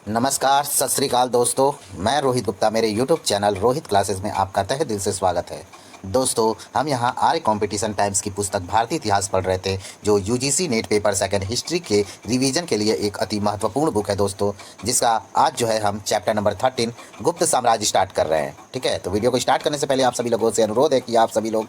नमस्कार, सत श्री अकाल दोस्तों। मैं रोहित गुप्ता, मेरे यूट्यूब चैनल रोहित क्लासेस में आपका तहे दिल से स्वागत है। दोस्तों, हम यहाँ आर्य कंपटीशन टाइम्स की पुस्तक भारतीय इतिहास पढ़ रहे थे, जो UGC net paper second history के रिवीजन के लिए एक अति महत्वपूर्ण बुक है दोस्तों, जिसका आज जो है हम चैप्टर नंबर 13 गुप्त साम्राज्य स्टार्ट कर रहे हैं। ठीक है, तो वीडियो को स्टार्ट करने से पहले आप सभी लोगों से अनुरोध है कि आप सभी लोग,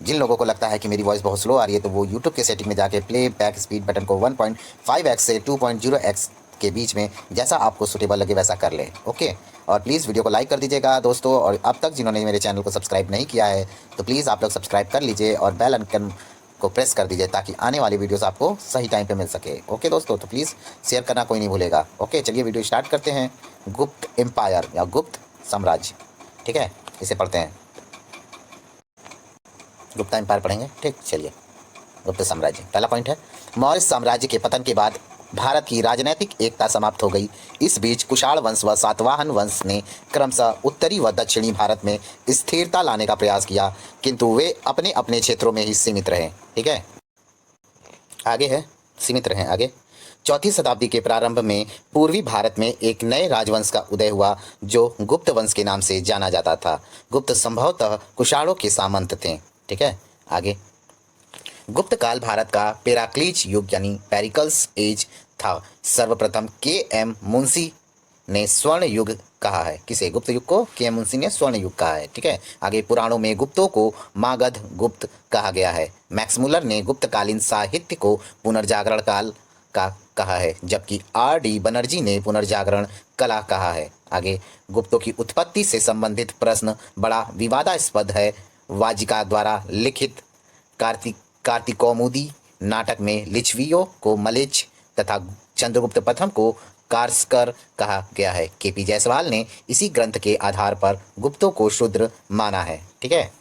जिन लोगों को लगता है कि मेरी वॉइस बहुत स्लो आ रही है, तो वो यूट्यूब के सेटिंग में जाके प्ले बैक स्पीड बटन को 1.5x से 2.0x के बीच में जैसा आपको सुटेबल लगे वैसा कर लें। ओके, और प्लीज़ वीडियो को लाइक कर दीजिएगा दोस्तों। और अब तक जिन्होंने मेरे चैनल को सब्सक्राइब नहीं किया है, तो प्लीज़ आप लोग सब्सक्राइब कर लीजिए और बेल आइकन को प्रेस कर दीजिए, ताकि आने वाली वीडियोस आपको सही टाइम पे मिल सके। ओके दोस्तों, तो प्लीज़ शेयर करना कोई नहीं भूलेगा। ओके, चलिए वीडियो स्टार्ट करते हैं। गुप्त एम्पायर या गुप्त साम्राज्य, ठीक है, इसे पढ़ते हैं। गुप्त एम्पायर पढ़ेंगे, ठीक। चलिए, गुप्त साम्राज्य पहला पॉइंट है, मौर्य साम्राज्य के पतन के बाद भारत की राजनीतिक एकता समाप्त हो गई। इस बीच कुषाण वंश व सातवाहन वंश ने क्रमशः उत्तरी व दक्षिणी भारत में स्थिरता लाने का प्रयास किया, किंतु वे अपने अपने क्षेत्रों में ही सीमित रहे। ठीक है, आगे है, सीमित रहे। आगे, चौथी शताब्दी के प्रारंभ में पूर्वी भारत में एक नए राजवंश का उदय हुआ, जो गुप्त वंश के नाम से जाना जाता था। गुप्त संभवतः कुषाणों के सामंत थे। ठीक है, आगे, गुप्त काल भारत का पेराक्लीज युग यानी पेरिकल्स एज था। सर्वप्रथम के.एम. मुंशी ने स्वर्ण युग कहा है। किसे? गुप्त युग को के.एम. मुंशी ने स्वर्ण युग कहा है। ठीक है, आगे, पुराणों में गुप्तों को मागध गुप्त कहा गया है। मैक्स मुलर ने गुप्तकालीन साहित्य को पुनर्जागरण काल का कहा है, जबकि आर.डी. बनर्जी ने पुनर्जागरण कला कहा है। आगे, गुप्तों की उत्पत्ति से संबंधित प्रश्न बड़ा विवादास्पद है। वाजिका द्वारा लिखित कार्तिकौमुदी नाटक में लिच्छवियों को मलेच्छ तथा चंद्रगुप्त प्रथम को कारस्कर कहा गया है। के.पी. जायसवाल ने इसी ग्रंथ के आधार पर गुप्तों को शूद्र माना है। ठीक है,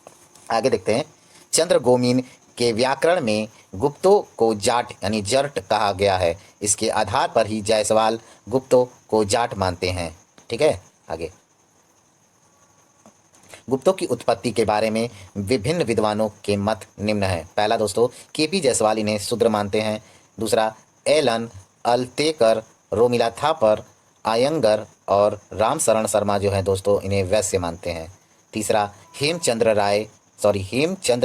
आगे देखते हैं। चंद्रगोमीन के व्याकरण में गुप्तों को जाट यानी जर्ट कहा गया है। इसके आधार पर ही जायसवाल गुप्तों को जाट मानते हैं। ठीक है, आगे, गुप्तों की उत्पत्ति के बारे में विभिन्न विद्वानों के मत निम्न है। पहला दोस्तों, के.पी. जायसवाल इन्हें शूद्र मानते हैं। दूसरा, एलन अल्तेकर, रोमिला थापर, आयंगर और रामशरण शर्मा जो है दोस्तों, इन्हें वैश्य मानते हैं। तीसरा, हेमचंद्र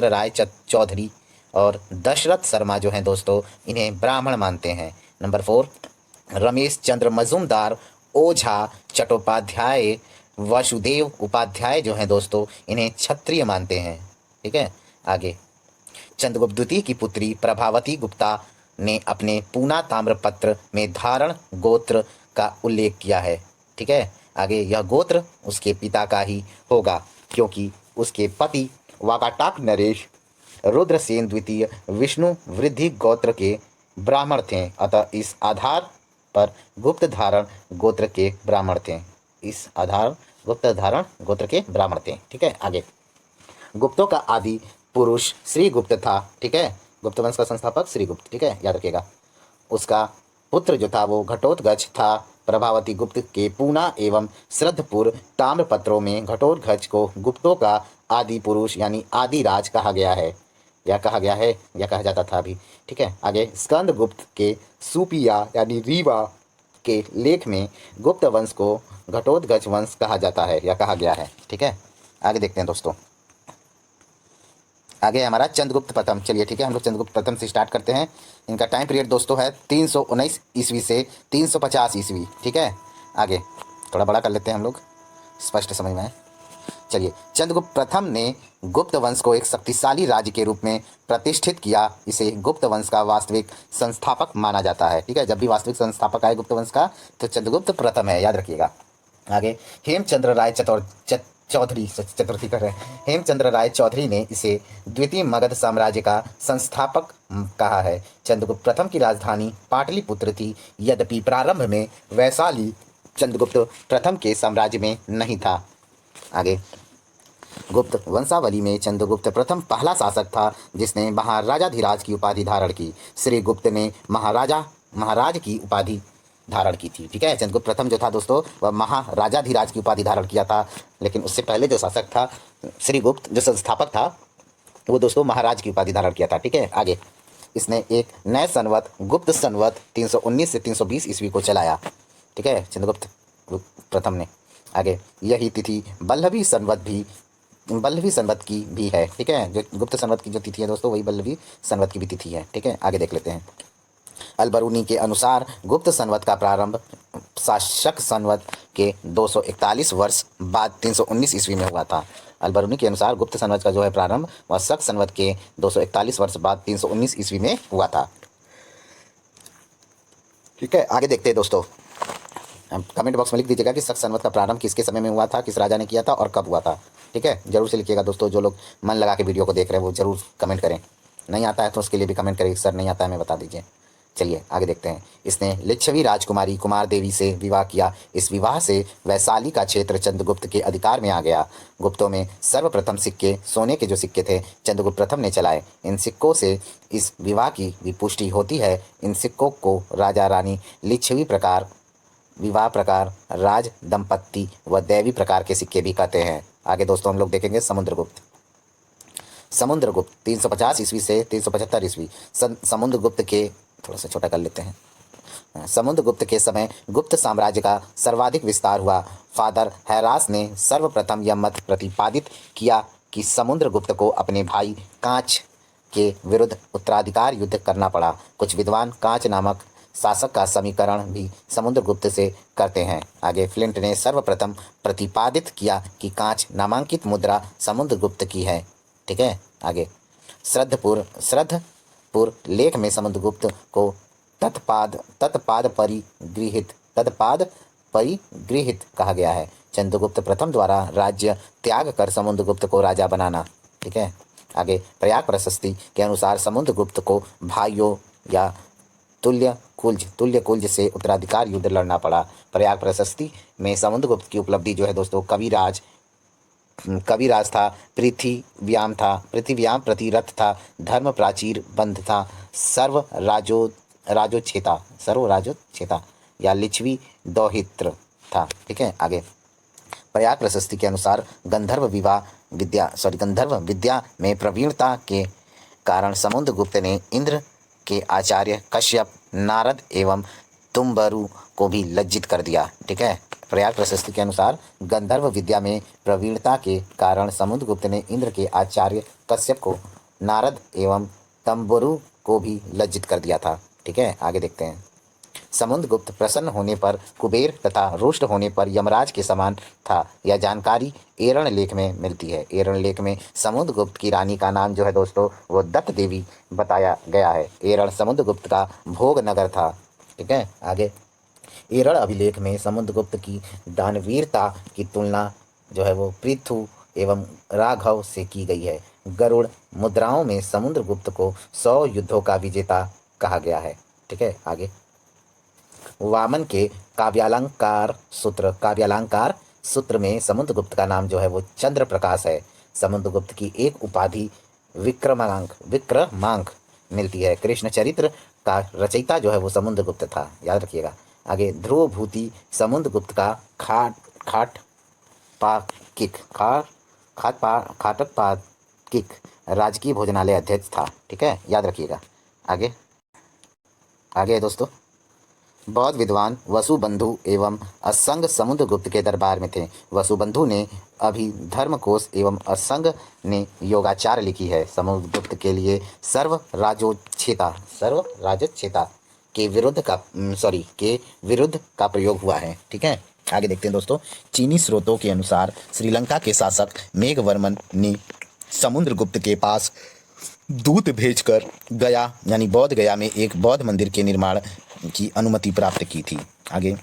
राय चौधरी और दशरथ शर्मा जो हैं दोस्तों, इन्हें ब्राह्मण मानते हैं। नंबर 4, रमेश चंद्र मजूमदार, ओझा चट्टोपाध्याय, वसुदेव उपाध्याय जो हैं दोस्तों, इन्हें क्षत्रिय मानते हैं। ठीक है, आगे, चंद्रगुप्त द्वितीय की पुत्री प्रभावती गुप्ता ने अपने पूना ताम्रपत्र में धारण गोत्र का उल्लेख किया है। ठीक है, आगे, यह गोत्र उसके पिता का ही होगा, क्योंकि उसके पति वाकाटाक नरेश रुद्रसेन द्वितीय विष्णु वृद्धि गोत्र के ब्राह्मण थे। अतः इस आधार पर गुप्त धारण गोत्र के ब्राह्मण थे। इस आधार गुप्त धारण गोत्र के ब्राह्मण थे। ठीक है, आगे, गुप्तों का आदि पुरुष श्रीगुप्त था। ठीक है, गुप्त वंश का संस्थापक श्रीगुप्त। ठीक है, याद रखिएगा। उसका पुत्र जो था वो घटोत्कच था। प्रभावती गुप्त के पूना एवं श्रद्धपुर ताम्रपत्रों में घटोत्कच को गुप्तों का आदि पुरुष यानी आदि राज कहा गया है, या कहा गया है, या कहा जाता था अभी। ठीक है, आगे, स्कंद गुप्त के सुपिया यानी रीवा के लेख में गुप्त वंश को घटोत्कच वंश कहा जाता है, या कहा गया है। ठीक है, आगे देखते हैं दोस्तों। आगे हमारा चंद्रगुप्त प्रथम। चलिए, ठीक है, हम लोग चंद्रगुप्त प्रथम से स्टार्ट करते हैं। इनका टाइम पीरियड दोस्तों है 319 ईस्वी से 350 ईस्वी। ठीक है, आगे थोड़ा बड़ा कर लेते हैं हम लोग, स्पष्ट समझ में आए। चलिए, चंद्रगुप्त प्रथम ने गुप्त वंश को एक शक्तिशाली राज्य के रूप में प्रतिष्ठित किया। इसे गुप्त वंश का वास्तविक संस्थापक माना जाता है। ठीक है, जब भी वास्तविक संस्थापक आए गुप्त वंश का, तो चंद्रगुप्त प्रथम है, याद रखिएगा। आगे, हेमचंद्र राय चौधरी चतुर्थी कर रहे हैं। हेमचंद्र राय चौधरी ने इसे द्वितीय मगध साम्राज्य का संस्थापक कहा है। चंद्रगुप्त प्रथम की राजधानी पाटलिपुत्र थी, यद्यपि प्रारंभ में वैशाली चंद्रगुप्त प्रथम के साम्राज्य में नहीं था। आगे, गुप्त वंशावली में चंद्रगुप्त प्रथम पहला शासक था जिसने महाराजाधिराज की उपाधि धारण की। श्रीगुप्त ने महाराज की उपाधि धारण की थी। ठीक है, चंद्रगुप्त प्रथम जो था दोस्तों, वह महाराजाधिराज की उपाधि धारण किया था, लेकिन उससे पहले जो शासक था श्रीगुप्त, जो संस्थापक था, वो दोस्तों महाराज की उपाधि धारण किया था। ठीक है, आगे, इसने एक नए संवत गुप्त संवत 319 से 320 ईस्वी को चलाया। ठीक है, चंद्रगुप्त प्रथम ने। आगे, यही तिथि वल्लभी संवत की भी है। ठीक है, जो गुप्त संवत की जो तिथि है दोस्तों, वही वल्लभी संवत की भी तिथि है। ठीक है, आगे देख लेते हैं। अलबरूनी के अनुसार गुप्त संवत का प्रारंभ शासक संवत के 241 वर्ष बाद 319 ईस्वी में हुआ था। अलबरूनी के अनुसार गुप्त संवत का जो है प्रारंभ वह शक संवत के 241 वर्ष बाद 319 ईस्वी में हुआ था। ठीक है, आगे देखते हैं दोस्तों। कमेंट बॉक्स में लिख दीजिएगा कि शक संवत का प्रारंभ किसके समय में हुआ था, किस राजा ने किया था और कब हुआ था। ठीक है, जरूर से लिखिएगा दोस्तों। जो लोग मन लगा के वीडियो को देख रहे हैं वो जरूर कमेंट करें। नहीं आता है तो उसके लिए भी कमेंट करें, सर नहीं आता है हमें बता दीजिए। चलिए आगे देखते हैं। इसने लिच्छवी राजकुमारी कुमार देवी से विवाह किया। इस विवाह से वैशाली का क्षेत्र चंद्रगुप्त के अधिकार में आ गया। गुप्तों में सर्वप्रथम सिक्के, सोने के जो सिक्के थे, चंद्रगुप्त प्रथम ने चलाए। इन सिक्कों से इस विवाह की भी पुष्टि होती है। इन सिक्कों को राजा रानी, लिच्छवी प्रकार, विवाह प्रकार, राज दंपत्ति व दैवी प्रकार के सिक्के भी कहते हैं। आगे दोस्तों हम लोग देखेंगे समुद्रगुप्त। समुद्रगुप्त 350 ईस्वी से 375 ईस्वी। समुद्रगुप्त के, थोड़ा सा छोटा कर लेते हैं। समुद्रगुप्त के समय गुप्त साम्राज्य का सर्वाधिक विस्तार हुआ। फादर हैरास ने सर्वप्रथम यह मत प्रतिपादित किया कि समुद्रगुप्त को अपने भाई कांच के विरुद्ध उत्तराधिकार युद्ध करना पड़ा। कुछ विद्वान कांच नामक शासक का समीकरण भी समुद्रगुप्त से करते हैं। आगे, फ्लिंट ने सर्वप्रथम प्रतिपादित किया कि कांच नामांकित मुद्रा समुद्रगुप्त की है। ठीक है, आगे, श्रद्धपुर लेख में समुद्रगुप्त को तत्पाद परिगृहित कहा गया है। चंद्रगुप्त प्रथम द्वारा राज्य त्याग कर समुद्रगुप्त को राजा बनाना। ठीक है, आगे, प्रयाग प्रशस्ति के अनुसार समुद्रगुप्त को भाइयों या तुल्यकुल्ज से उत्तराधिकार युद्ध लड़ना पड़ा। प्रयाग प्रशस्ति में समुद्रगुप्त की उपलब्धि जो है दोस्तों, कविराज था, पृथ्वीव्याम प्रतिरथ था, धर्म प्राचीर बंध था, सर्व राजोच्छेता या लिच्छवी दौहित्र था। ठीक है, आगे, प्रयाग प्रशस्ति के अनुसार गंधर्व विद्या में प्रवीणता के कारण समुद्रगुप्त ने इंद्र के आचार्य कश्यप, नारद एवं तुम्बरु को भी लज्जित कर दिया। ठीक है, प्रयाग प्रशस्ति के अनुसार गंधर्व विद्या में प्रवीणता के कारण समुद्रगुप्त ने इंद्र के आचार्य कश्यप को, नारद एवं तंबुरु को भी लज्जित कर दिया था। ठीक है, आगे देखते हैं। समुद्रगुप्त प्रसन्न होने पर कुबेर तथा रुष्ट होने पर यमराज के समान था। यह जानकारी एरण लेख में मिलती है। एरण लेख में समुद्रगुप्त की रानी का नाम जो है दोस्तों वो दत्त देवी बताया गया है। एरण समुद्रगुप्त का भोग नगर था। ठीक है, आगे, एरण अभिलेख में समुद्रगुप्त की दानवीरता की तुलना जो है वो पृथु एवं राघव से की गई है। गरुड़ मुद्राओं में समुद्रगुप्त को 100 युद्धों का विजेता कहा गया है। ठीक है, आगे, वामन के काव्यालंकार सूत्र में समुद्रगुप्त का नाम जो है वो चंद्र प्रकाश है। समुद्रगुप्त की एक उपाधि विक्रमांक मिलती है। कृष्ण चरित्र का रचयिता जो है वो समुद्रगुप्त था, याद रखिएगा। आगे, ध्रुव भूति समुद्रगुप्त का खाटक पाकिक राजकीय भोजनालय अध्यक्ष था। ठीक है, याद रखिएगा। आगे दोस्तों, बौद्ध विद्वान वसुबंधु एवं असंग समुद्रगुप्त के दरबार में थे। वसुबंधु ने अभिधर्मकोश एवं असंग ने योगाचार लिखी है। समुद्रगुप्त के लिए सर्व राजोच्छेता के विरुद्ध का प्रयोग हुआ है। ठीक है, आगे देखते हैं दोस्तों। चीनी स्रोतों के अनुसार श्रीलंका के शासक मेघवर्मन ने समुद्रगुप्त के पास दूत भेजकर गया यानी बौद्ध गया में एक बौद्ध मंदिर के निर्माण की अनुमति प्राप्त की थी। आगे,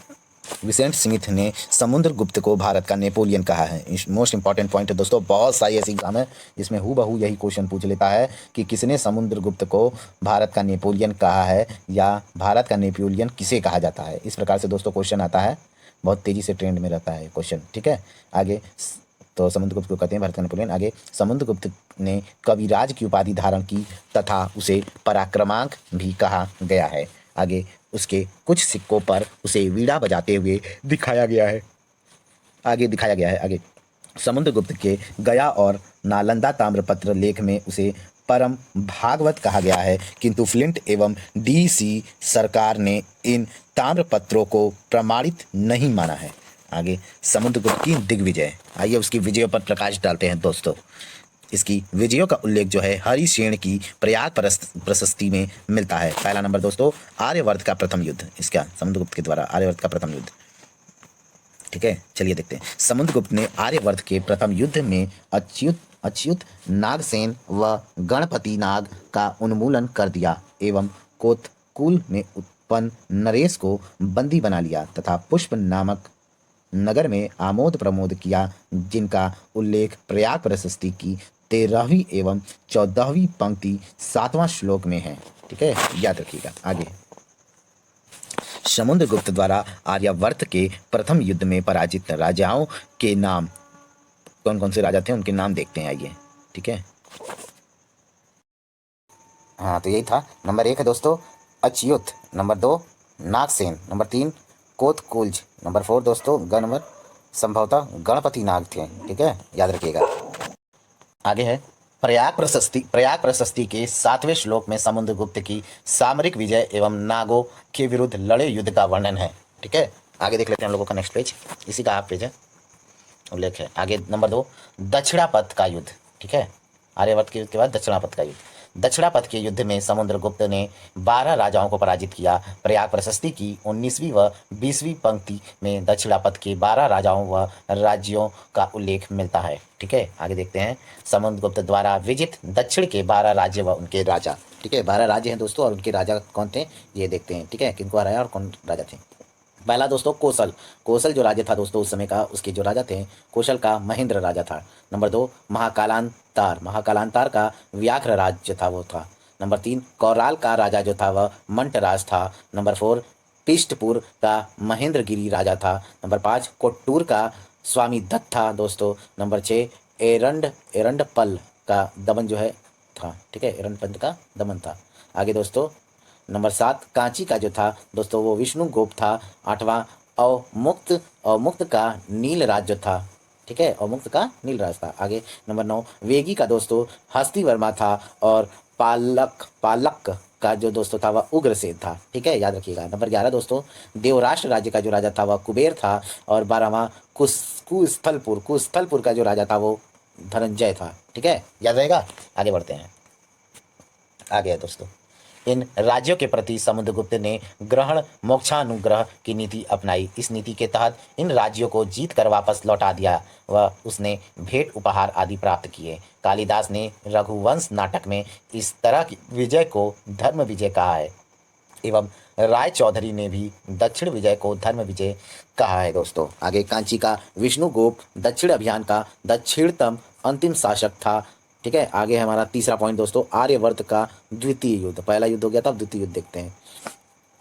विसेंट स्मिथ ने समुद्रगुप्त को भारत का नेपोलियन कहा है। मोस्ट इंपॉर्टेंट पॉइंट है दोस्तों, बहुत सारी ऐसी एग्जाम है जिसमें हूबहू यही क्वेश्चन पूछ लेता है कि किसने समुद्रगुप्त को भारत का नेपोलियन कहा है या भारत का नेपोलियन किसे कहा जाता है। इस प्रकार से दोस्तों क्वेश्चन आता है, बहुत तेजी से ट्रेंड में रहता है क्वेश्चन। ठीक है, आगे, तो समुद्रगुप्त को कहते हैं भारत का नेपोलियन। आगे, समुद्रगुप्त ने कविराज की उपाधि धारण की तथा उसे पराक्रमांक भी कहा गया है। आगे, उसके कुछ सिक्कों पर उसे वीणा बजाते हुए दिखाया गया है। आगे, समुद्रगुप्त के गया और नालंदा ताम्रपत्र लेख में उसे परम भागवत कहा गया है, किंतु फ्लिंट एवं डीसी सरकार ने इन ताम्रपत्रों को प्रमाणित नहीं माना है। आगे, समुद्रगुप्त की दिग्विजय। आइए उसकी विजयों पर प्रकाश डालते हैं दोस्तों। इसकी विजयों का उल्लेख जो है हरिसेन की प्रयाग प्रशस्ति में मिलता है। पहला नंबर दोस्तों, आर्यवर्त का प्रथम युद्ध, इसका समुद्रगुप्त के द्वारा आर्यवर्त का प्रथम युद्ध। ठीक है, चलिए देखते हैं। समुद्रगुप्त ने आर्यवर्त के प्रथम युद्ध में अच्युत नागसेन व गणपति नाग का उन्मूलन कर दिया एवं कोतकुल में उत्पन्न नरेश को बंदी बना लिया तथा पुष्प नामक नगर में आमोद प्रमोद किया, जिनका उल्लेख प्रयाग प्रशस्ति की 13वीं एवं 14वीं पंक्ति 7वां श्लोक में है। ठीक है, याद रखिएगा। आगे, समुद्रगुप्त द्वारा आर्यावर्त के प्रथम युद्ध में पराजित राजाओं के नाम कौन कौन से राजा थे, उनके नाम देखते हैं। आइए, ठीक है। हाँ, तो यही था। नंबर 1 है दोस्तों Achyut, number 2 Nagasena, number 3 Kotakulaja, number 4 दोस्तों नंबर संभवतः गणपति नाग थे। ठीक है, याद रखिएगा। आगे है प्रयाग प्रशस्ति के 7वें श्लोक में समुद्रगुप्त की सामरिक विजय एवं नागों के विरुद्ध लड़े युद्ध का वर्णन है। ठीक है, आगे देख लेते हैं हम लोगों का नेक्स्ट पेज, इसी का हाफ पेज है, उल्लेख है। आगे नंबर 2 दक्षिणापथ का युद्ध। ठीक है, आर्यवर्त के युद्ध के बाद दक्षिणापथ का युद्ध। दक्षिणापथ के युद्ध में समुद्रगुप्त ने 12 राजाओं को पराजित किया। प्रयाग प्रशस्ति की 19वीं व 20वीं पंक्ति में दक्षिणापथ के 12 राजाओं व राज्यों का उल्लेख मिलता है। ठीक है, आगे देखते हैं। समुद्रगुप्त द्वारा विजित दक्षिण के 12 राज्य व उनके राजा। ठीक है, 12 राज्य हैं दोस्तों, और उनके राजा कौन थे ये देखते हैं। ठीक है, किनको हराया और कौन राजा थे। पहला दोस्तों कौशल जो राजा था दोस्तों उस समय का, उसके जो राजा थे कौशल का महेंद्र राजा था। नंबर 2 महाकालांतार का व्याघ्र राज्य था, वो था। नंबर 3 कौराल का राजा जो था वह मंटराज था। नंबर 4 पिष्टपुर का महेंद्रगिरी राजा था। नंबर 5 कोट्टूर का स्वामी दत्त था दोस्तों। नंबर 6 एरंडपल का दमन जो है था। ठीक है, एरंडपल का दमन था। आगे दोस्तों नंबर 7 कांची का जो था दोस्तों वो विष्णुगुप्त था। 8वां अवमुक्त का नीलराज जो था। ठीक है, अवमुक्त का नीलराज था। आगे नंबर 9 वेगी का दोस्तों हस्तिवर्मा था। और पालक का जो दोस्तों था वह उग्रसेन था। ठीक है, याद रखिएगा। नंबर 11 दोस्तों देवराष्ट्र राज्य का जो राजा था वह कुबेर था। और 12वां कुस्थलपुर का जो राजा था वो धनंजय था। ठीक है, याद रहेगा। आगे बढ़ते हैं। आगे है दोस्तों, इन राज्यों के प्रति समुद्रगुप्त ने ग्रहण मोक्षानुग्रह की नीति अपनाई। इस नीति के तहत इन राज्यों को जीत कर वापस लौटा दिया व उसने भेंट उपहार आदि प्राप्त किए। कालिदास ने रघुवंश नाटक में इस तरह की विजय को धर्म विजय कहा है एवं राय चौधरी ने भी दक्षिण विजय को धर्म विजय कहा है दोस्तों। आगे कांची का विष्णुगुप्त दक्षिण अभियान का दक्षिणतम अंतिम शासक था। ठीक है, आगे है हमारा तीसरा पॉइंट दोस्तों आर्यवर्त का द्वितीय युद्ध। पहला युद्ध हो गया था, अब द्वितीय युद्ध देखते हैं।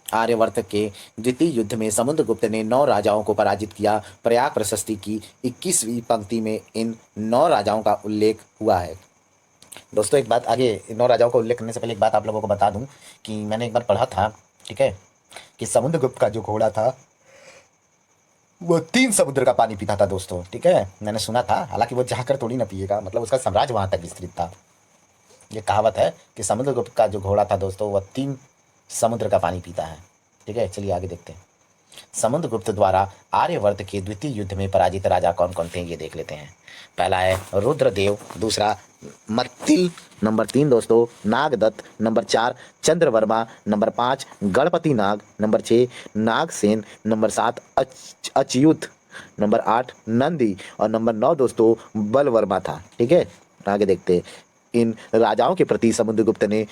आर्यवर्त के द्वितीय युद्ध में समुद्रगुप्त ने 9 राजाओं को पराजित किया। प्रयाग प्रशस्ति की 21वीं पंक्ति में इन 9 राजाओं का उल्लेख हुआ है दोस्तों। एक बात आगे 9 राजाओं का उल्लेख करने से पहले एक बात आप लोगों को बता दूं कि मैंने एक बार पढ़ा था, ठीक है, कि समुद्रगुप्त का जो घोड़ा था वो 3 समुद्र का पानी पीता था दोस्तों। ठीक है, मैंने सुना था, हालांकि वो जाकर थोड़ी ना पिएगा, मतलब उसका साम्राज्य वहां तक विस्तृत था। ये कहावत है कि समुद्रगुप्त का जो घोड़ा था दोस्तों वह 3 समुद्र का पानी पीता है। ठीक है, चलिए आगे देखते हैं। समुद्रगुप्त द्वारा आर्यवर्त के द्वितीय युद्ध में पराजित राजा कौन कौन थे ये देख लेते हैं। पहला है रुद्रदेव, दूसरा मत्तिल, नंबर 3 दोस्तों Nagadatta, number 4 Chandravarma, number 5 Ganapati Naga, number 6 Nagasena, number 7 Achyut, number 8 Nandi और नंबर 9 दोस्तों बलवर्मा था। ठीक है, आगे देखते हैं। इन राजाओं के प्रति समुद्रगुप्त ने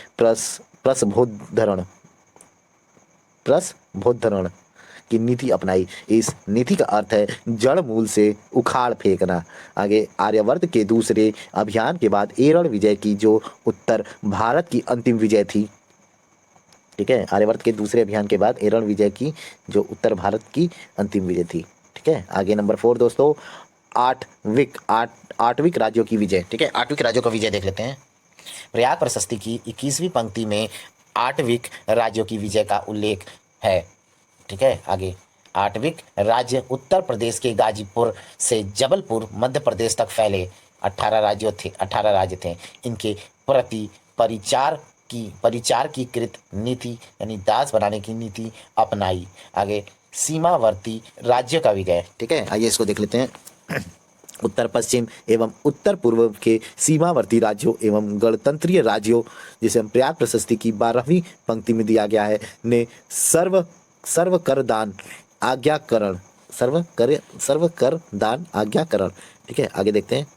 प्रसभोद्धरण की नीति अपनाई। इस नीति का अर्थ है जड़ मूल से उखाड़ फेंकना। आगे आर्यवर्त के दूसरे अभियान के बाद एरण विजय की जो उत्तर भारत की अंतिम विजय थी। ठीक है, आर्यवर्त के दूसरे अभियान के बाद एरण विजय की जो उत्तर भारत की अंतिम विजय थी। ठीक है, आगे नंबर 4 दोस्तों आठविक राज्यों की विजय। ठीक है, आठविक राज्यों का विजय देख लेते हैं। प्रयाग प्रशस्ति की 21वीं पंक्ति में आठविक राज्यों की विजय का उल्लेख है। ठीक है, आगे आठविक राज्य उत्तर प्रदेश के गाजीपुर से जबलपुर मध्य प्रदेश तक फैले 18 राज्य थे। इनके प्रति परिचार की कृत नीति यानी दास बनाने की नीति अपनाई। आगे सीमावर्ती राज्य का विजय। ठीक है, आइए इसको देख लेते हैं। उत्तर पश्चिम एवं उत्तर पूर्व के सीमावर्ती राज्यों एवं गणतंत्रीय राज्यों, जिसे हम प्रयाग प्रशस्ति की 12वीं पंक्ति में दिया गया है, ने सर्व कर दान आज्ञाकरण सर्व कर दान आज्ञाकरण। ठीक है, आगे देखते हैं।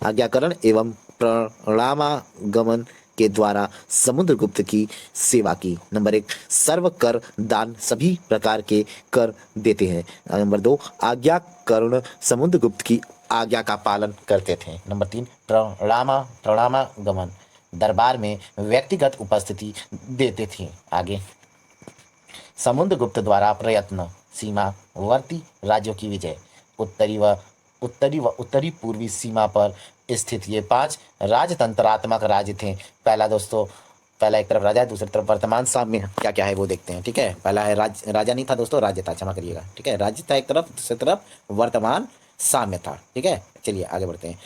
आज्ञाकरण एवं प्रणामागमन के द्वारा समुद्रगुप्त की सेवा की। नंबर 1, सर्व कर दान सभी प्रकार के कर देते हैं। नंबर 2, आज्ञाकरण समुद्रगुप्त की आज्ञा का पालन करते थे। नंबर 3, प्रणामागमन दरबार में व्यक्तिगत उपस्थिति देते थे। आगे समुद्रगुप्त द्वारा प्रयत्न सीमावर्ती राज्यों की विजय। उत्तरी पूर्वी सीमा पर स्थित ये 5 राजतंत्रात्मक राज्य थे। पहला एक तरफ राजा है, दूसरी तरफ वर्तमान साम्य क्या क्या है वो देखते हैं। ठीक है, पहला है राजा नहीं था दोस्तों, राज्य था, क्षमा करिएगा। ठीक है, राज्य था एक तरफ, दूसरी तरफ वर्तमान साम्य था। ठीक है, चलिए आगे बढ़ते हैं।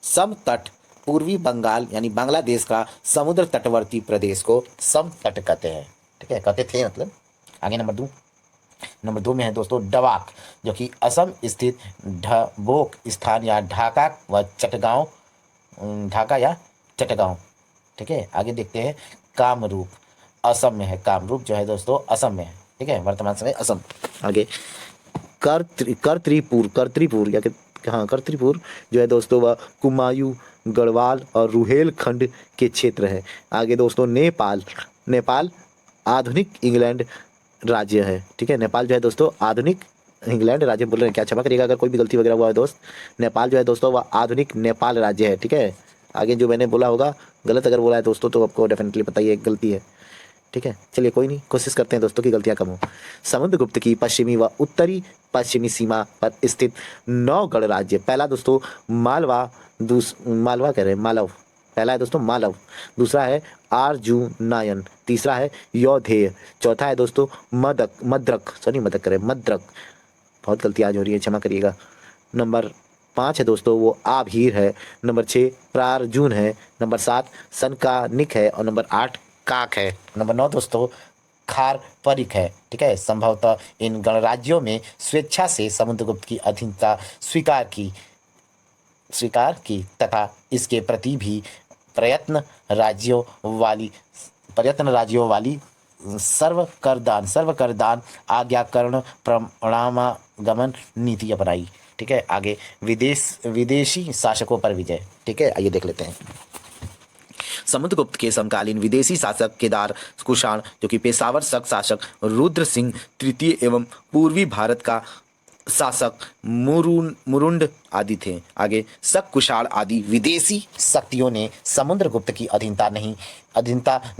समतट पूर्वी बंगाल यानी बांग्लादेश का समुद्र तटवर्ती प्रदेश को समतट कहते हैं। ठीक है, कहते थे मतलब। आगे नंबर 2 में है दोस्तों डवाक, जो कि असम स्थित ढबोक स्थान या ढाका या चटगांव। ठीक है, आगे देखते हैं कामरूप, असम में है। कामरूप जो है दोस्तों असम में है। ठीक है, वर्तमान समय असम। आगे कर्तरीपुर या हाँ कर्तरीपुर जो है दोस्तों वह कुमायूं, गढ़वाल और रुहेलखंड के क्षेत्र है। आगे दोस्तों नेपाल आधुनिक इंग्लैंड राज्य है। ठीक है, नेपाल जो है दोस्तों आधुनिक इंग्लैंड राज्य बोल रहे हैं क्या, क्षमा करिएगा अगर कोई भी गलती वगैरह हुआ है दोस्त। नेपाल जो है दोस्तों वह आधुनिक नेपाल राज्य है। ठीक है, आगे जो मैंने बोला होगा गलत अगर बोला है दोस्तों तो आपको डेफिनेटली पता ही है गलती है। ठीक है, चलिए कोई नहीं, कोशिश करते हैं दोस्तों की गलतियां कम हो। समुद्रगुप्त की पश्चिमी व उत्तरी पश्चिमी सीमा पर स्थित 9 गढ़ राज्य। पहला दोस्तों मालवा कह रहे हैं मालव, पहला है दोस्तों मालव, दूसरा है आर्जुनायन, तीसरा है यौधेय, चौथा है दोस्तों मद्रक। बहुत गलती आज हो रही है, क्षमा करिएगा। नंबर 5 है दोस्तों वो आभीर है। नंबर 6 प्रार्जुन है। नंबर 7 सनकानिक है और नंबर 8 काक है। नंबर 9 दोस्तों खारपरिक है। ठीक है, संभवतः इन गणराज्यों में स्वेच्छा से समुद्रगुप्त की अधीनता स्वीकार की तथा इसके प्रति भी प्रयत्न राज्यों वाली सर्व कर दान आज्ञाकरण प्रणामागमन नीति अपनाई। ठीक है, आगे विदेशी शासकों पर विजय। ठीक है, आइए देख लेते हैं। समुद्रगुप्त के समकालीन विदेशी शासक केदार कुषाण, जो कि पेशावर शक शासक रुद्र सिंह तृतीय एवं पूर्वी भारत का शासक मुरुंड आदि थे। आगे शक कुषाण आदि विदेशी शक्तियों ने समुद्रगुप्त की अधीनता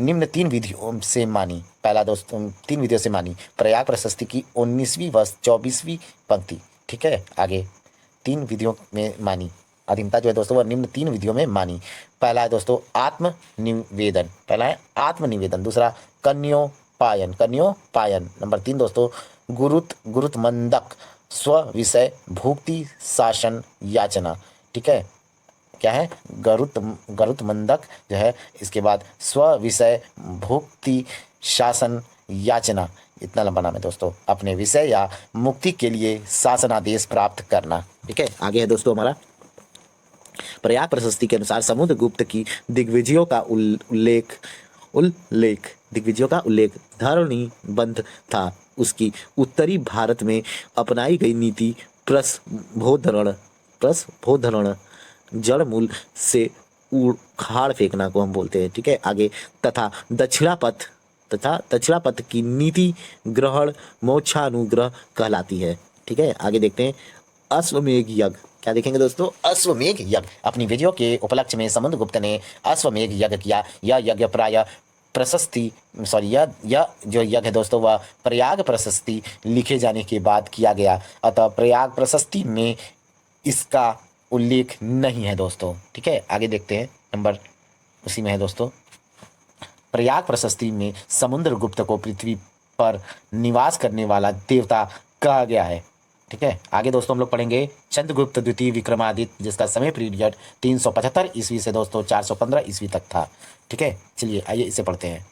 निम्न 3 विधियों से मानी। पहला दोस्तों 3 विधियों से मानी। प्रयाग प्रशस्ति की 19वीं व 24वीं पंक्ति। ठीक है, आगे 3 विधियों में मानी अधीनता जो है दोस्तों वह निम्न 3 विधियों में मानी। पहला है दोस्तों आत्मनिवेदन, दूसरा कन्योपायन। नंबर 3 दोस्तों गुरुत्मंदक स्व विषय भुक्ति शासन याचना। ठीक है, क्या है गरुत्मंदक जो है, इसके बाद स्व विषय भुक्ति शासन याचना, इतना लंबा नाम है दोस्तों। अपने विषय या मुक्ति के लिए शासनादेश प्राप्त करना। ठीक है, आगे है दोस्तों हमारा प्रयाग प्रशस्ति के अनुसार समुद्रगुप्त की दिग्विजयों का उल्लेख धरणीबंध था। उसकी उत्तरी भारत में अपनाई गई नीति प्रस्फोधरण जड़ मूल से उखाड़ फेंकना को हम बोलते हैं। ठीक है, आगे तथा दक्षिणापथ की नीति ग्रहण मोक्षानुग्रह कहलाती है। ठीक है, आगे देखते हैं अश्वमेध यज्ञ। क्या देखेंगे दोस्तों? अश्वमेध यज्ञ। अपनी विजयों के उपलक्ष्य में समुद्रगुप्त ने अश्वमेध यज्ञ किया। यह यज्ञ यह जो यज्ञ है दोस्तों वह प्रयाग प्रशस्ति लिखे जाने के बाद किया गया, अतः प्रयाग प्रशस्ति में इसका उल्लेख नहीं है दोस्तों। ठीक है, आगे देखते हैं नंबर उसी में है दोस्तों प्रयाग प्रशस्ति में समुद्रगुप्त को पृथ्वी पर निवास करने वाला देवता कहा गया है। ठीक है। आगे दोस्तों हम लोग पढ़ेंगे चंद्रगुप्त द्वितीय विक्रमादित्य, जिसका समय पीरियड 375 ईस्वी से दोस्तों 415 ईस्वी तक था। ठीक है, चलिए आइए इसे पढ़ते हैं।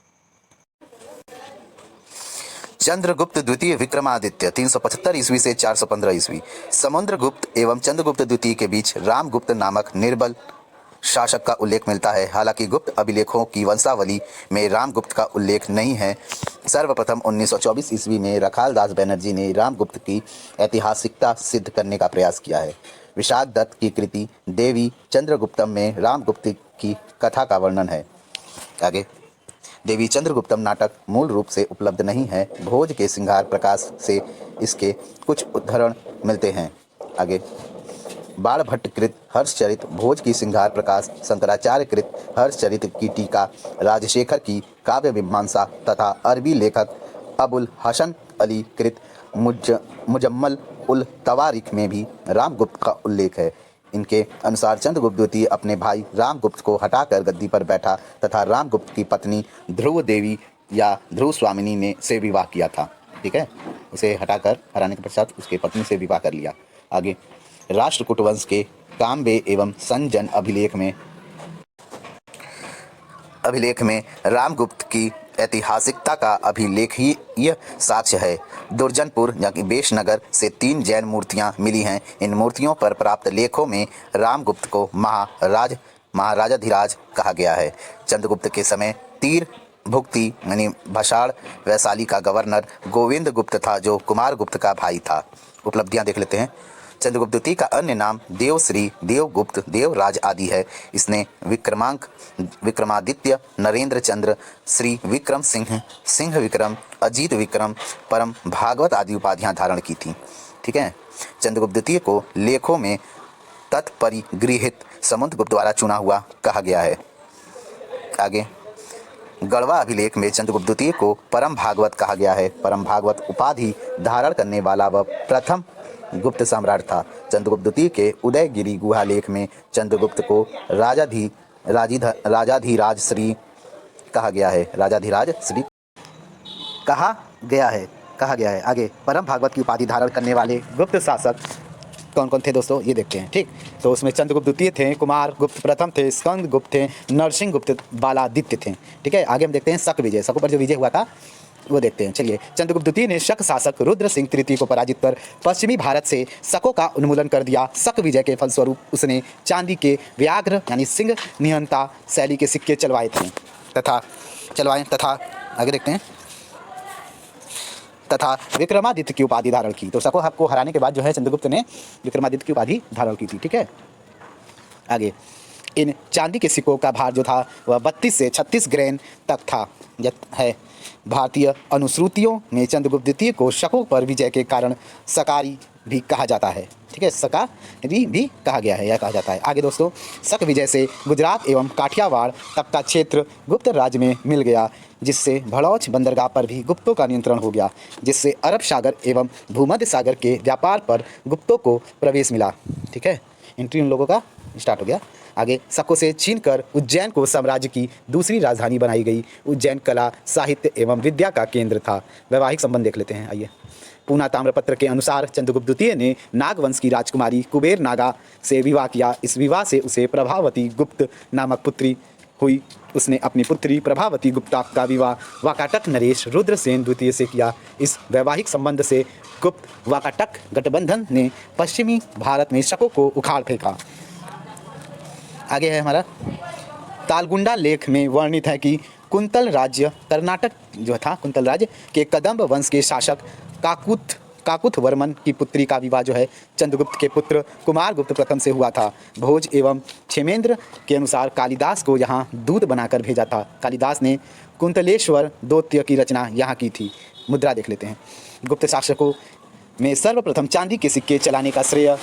चंद्रगुप्त द्वितीय विक्रमादित्य 375 ईस्वी से 415 ईस्वी। समुद्रगुप्त एवं चंद्रगुप्त द्वितीय के बीच रामगुप्त नामक निर्बल शासक का उल्लेख मिलता है। हालांकि गुप्त अभिलेखों की वंशावली में रामगुप्त का उल्लेख नहीं है। सर्वप्रथम 1924 ईस्वी में रखालदास बनर्जी ने रामगुप्त की ऐतिहासिकता सिद्ध करने का प्रयास किया है। विशाख दत्त की कृति देवी चंद्रगुप्तम में रामगुप्त की कथा का वर्णन है। आगे, देवी चंद्रगुप्तम नाटक मूल रूप से उपलब्ध नहीं है। भोज के सिंगार प्रकाश से इसके कुछ उद्धरण मिलते हैं। आगे, बाणभट्ट कृत हर्षचरित, भोज की सिंगार प्रकाश, शंकराचार्य कृत हर्षचरित की टीका, राजशेखर की काव्य मीमांसा तथा अरबी लेखक अबुल हसन अली कृत मुजम्मल उल तवारिख में भी रामगुप्त का उल्लेख है। इनके अनुसार चंद्रगुप्त द्वितीय अपने भाई रामगुप्त को हटाकर गद्दी पर बैठा तथा रामगुप्त की पत्नी ध्रुव देवी या ध्रुव स्वामिनी ने से विवाह किया था। ठीक है, उसे हटाकर हराने के पश्चात उसके पत्नी से विवाह कर लिया। आगे, राष्ट्रकूट वंश के काम्बे एवं संजन अभिलेख में रामगुप्त की ऐतिहासिकता का अभिलेखीय साक्ष्य है। दुर्जनपुर यानी बेशनगर से 3 जैन मूर्तियां मिली हैं। इन मूर्तियों पर प्राप्त लेखों में रामगुप्त को महाराजाधिराज कहा गया है। चंद्रगुप्त के समय तीर भुक्ति यानी भसाड़ वैशाली का गवर्नर गोविंद गुप्त था, जो कुमार गुप्त का भाई था। उपलब्धियां देख लेते हैं। चंद्रगुप्त द्वितीय का अन्य नाम देवश्री, देवगुप्त, देवराज आदि है। इसने विक्रमादित्य, नरेंद्र चंद्र, श्री विक्रम सिंह, सिंह विक्रम, अजीत विक्रम, परम भागवत आदि उपाधियां धारण की थी। ठीक है, चंद्रगुप्त द्वितीय को लेखों में तत्परिगृहित समुद्रगुप्त द्वारा चुना हुआ कहा गया है। आगे, गढ़वा अभिलेख में चंद्रगुप्त द्वितीय को परम भागवत कहा गया है। परम भागवत उपाधि धारण करने वाला वह प्रथम गुप्त सम्राट था। चंद्रगुप्त द्वितीय के उदयगिरी गुहा लेख में चंद्रगुप्त को राजाधिराज श्री कहा गया है। राजाधिराज श्री कहा गया है। आगे, परम भागवत की उपाधि धारण करने वाले गुप्त शासक कौन कौन थे दोस्तों, ये देखते हैं। ठीक, तो उसमें चंद्रगुप्त द्वितीय थे, कुमार गुप्त प्रथम थे, स्कंद गुप्त थे, नरसिंह गुप्त, बालादित्य थे। ठीक है, आगे हम देखते हैं शक विजय, शकों पर जो विजय हुआ था वो देखते हैं। चलिए, चंद्रगुप्त द्वितीय ने शक शासक रुद्र सिंह तृतीय को पराजित कर पश्चिमी भारत से शकों का उन्मूलन कर दिया। शक विजय के फलस्वरूप उसने चांदी के व्याघ्र यानी सिंह निहंता शैली के सिक्के चलवाए तथा आगे देखते हैं तथा विक्रमादित्य की उपाधि धारण की। तो शकों को हराने के बाद जो है चंद्रगुप्त ने विक्रमादित्य की उपाधि धारण की थी। ठीक है, आगे, इन चांदी के सिक्कों का भार जो था वह 32 से 36 ग्रेन तक था। है भारतीय अनुश्रुतियों में चंद्रगुप्त द्वितीय को शकों पर विजय के कारण सकारी भी कहा जाता है। ठीक है, सकारी भी कहा गया है या कहा जाता है। आगे दोस्तों, शक विजय से गुजरात एवं काठियावाड़ तक का क्षेत्र गुप्त राज्य में मिल गया, जिससे भड़ौच बंदरगाह पर भी गुप्तों का नियंत्रण हो गया, जिससे अरब सागर एवं भूमध्य सागर के व्यापार पर गुप्तों को प्रवेश मिला। ठीक है, एंट्री उन लोगों का स्टार्ट हो गया। आगे, शकों से छीन कर उज्जैन को साम्राज्य की दूसरी राजधानी बनाई गई। उज्जैन कला, साहित्य एवं विद्या का केंद्र था। वैवाहिक संबंध देख लेते हैं। आइए, पूना ताम्रपत्र के अनुसार चंद्रगुप्त द्वितीय ने नागवंश की राजकुमारी कुबेर नागा से विवाह किया। इस विवाह से उसे प्रभावती गुप्त नामक पुत्री हुई। उसने अपनी पुत्री प्रभावती गुप्ता का विवाह वाकाटक नरेश रुद्रसेन द्वितीय से किया। इस वैवाहिक संबंध से गुप्त वाकाटक गठबंधन ने पश्चिमी भारत में शकों को उखाड़ फेंका। आगे है हमारा तालगुंडा लेख में वर्णित है कि कुंतल राज्य कर्नाटक जो था, कुंतल राज्य के कदम्ब वंश के शासक काकुथ वर्मन की पुत्री का विवाह जो है चंद्रगुप्त के पुत्र कुमार गुप्त प्रथम से हुआ था। भोज एवं क्षेमेंद्र के अनुसार कालिदास को यहाँ दूत बनाकर भेजा था। कालिदास ने कुंतलेश्वर दोत्य की रचना यहाँ की थी। मुद्रा देख लेते हैं। गुप्त शासकों में सर्वप्रथम चांदी के सिक्के चलाने का श्रेय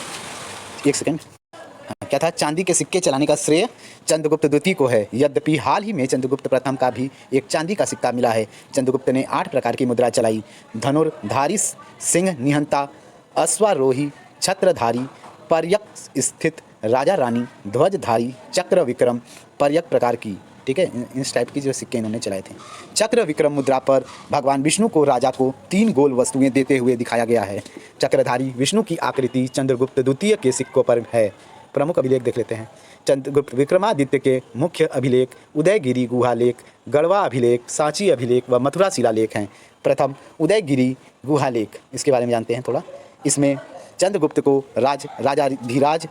क्या था? चांदी के सिक्के चलाने का श्रेय चंद्रगुप्त द्वितीय को है। यद्यपि हाल ही में चंद्रगुप्त प्रथम का भी एक चांदी का सिक्का मिला है। चंद्रगुप्त ने 8 प्रकार की मुद्रा चलाई। धनुर्धारी, सिंह निहंता, अश्वारोही, छत्रधारी, पर्यक स्थित, राजा रानी, ध्वजधारी, चक्र विक्रम, पर्यक प्रकार की। ठीक है, इस टाइप की जो सिक्के इन्होंने चलाए थे। चक्र विक्रम मुद्रा पर भगवान विष्णु को राजा को 3 गोल वस्तुएं देते हुए दिखाया गया है। चक्रधारी विष्णु की आकृति चंद्रगुप्त द्वितीय के सिक्कों पर है। प्रमुख अभिलेख देख लेते हैं। चंद्रगुप्त विक्रमादित्य के मुख्य अभिलेख उदयगिरी गुहा लेख, गढ़वा अभिलेख, सांची अभिलेख व मथुरा शिलालेख हैं। प्रथम उदयगिरी गुहा लेख, इसके बारे में जानते हैं थोड़ा। इसमें चंद्रगुप्त को राजाधिराज